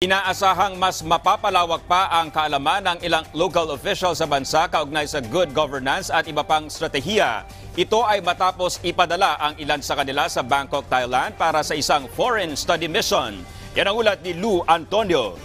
Inaasahang mas mapapalawak pa ang kaalaman ng ilang local officials sa bansa kaugnay sa good governance at iba pang stratehiya. Ito ay matapos ipadala ang ilan sa kanila sa Bangkok, Thailand para sa isang foreign study mission. Yan ang ulat ni Lou Antonio.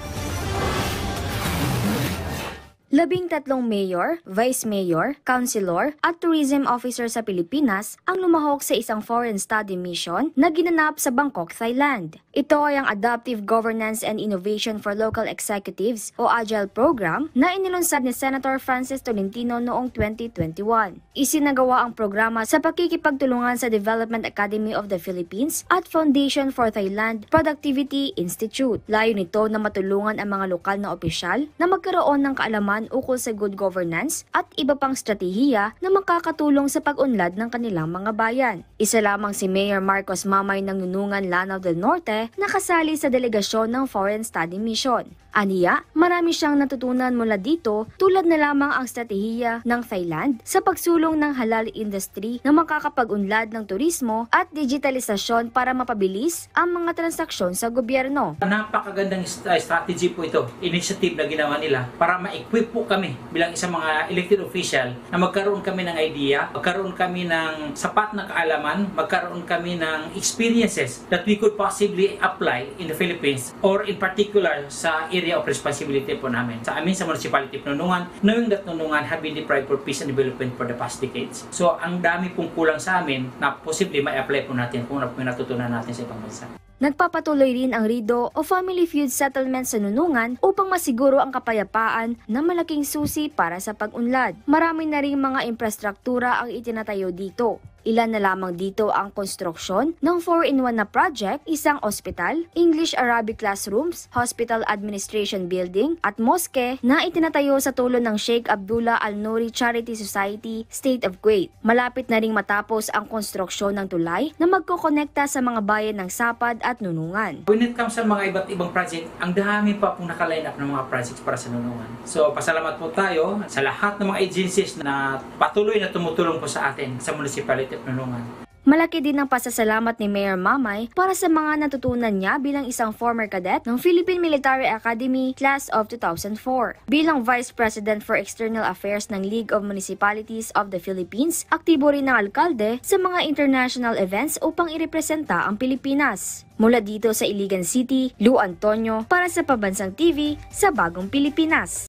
13 mayor, vice mayor, councilor at tourism officer sa Pilipinas ang lumahok sa isang foreign study mission na ginanap sa Bangkok, Thailand. Ito ay ang Adaptive Governance and Innovation for Local Executives o AGILE program na inilunsad ni Senator Francis Tolentino noong 2021. Isinagawa ang programa sa pakikipagtulungan sa Development Academy of the Philippines at Foundation for Thailand Productivity Institute. Layo nito na matulungan ang mga lokal na opisyal na magkaroon ng kaalaman ukol sa good governance at iba pang stratehiya na makakatulong sa pag-unlad ng kanilang mga bayan. Isa lamang si Mayor Marcos Mamay ng Nunungan, Lanao del Norte na kasali sa delegasyon ng Foreign Study Mission. Aniya, marami siyang natutunan mula dito tulad na lamang ang stratehiya ng Thailand sa pagsulong ng halal industry na makakapag-unlad ng turismo at digitalisasyon para mapabilis ang mga transaksyon sa gobyerno. Napakagandang strategy po ito, initiative na ginawa nila para ma-equip po kami bilang isang mga elected official na magkaroon kami ng idea, magkaroon kami ng sapat na kaalaman, magkaroon kami ng experiences that we could possibly apply in the Philippines or in particular sa area of responsibility po namin. Sa amin sa Municipality of Nunungan, knowing that Nunungan have been deprived for peace and development for the past decades. So ang dami pong kulang sa amin na posible ma-apply po natin kung may natutunan natin sa ibang bansa. Nagpapatuloy rin ang RIDO o Family Feud Settlement sa Nunungan upang masiguro ang kapayapaan na malaking susi para sa pag-unlad. Marami na rin mga infrastruktura ang itinatayo dito. Ilan na lamang dito ang konstruksyon ng 4-in-1 na project, isang ospital, English-Arabic classrooms, hospital administration building at moske na itinatayo sa tulong ng Sheikh Abdullah Al Nouri Charity Society, State of Kuwait. Malapit na ring matapos ang konstruksyon ng tulay na magkokonekta sa mga bayan ng Sapad at Nunungan. When it comes sa mga iba't ibang project, ang dami pa pong nakaline up ng mga projects para sa Nunungan. So pasalamat po tayo sa lahat ng mga agencies na patuloy na tumutulong po sa atin sa Municipality of Nunungan. Malaki din ang pasasalamat ni Mayor Mamay para sa mga natutunan niya bilang isang former cadet ng Philippine Military Academy Class of 2004. Bilang Vice President for External Affairs ng League of Municipalities of the Philippines, aktibo rin ng alkalde sa mga international events upang irepresenta ang Pilipinas. Mula dito sa Iligan City, Lou Antonio para sa Pambansang TV sa Bagong Pilipinas.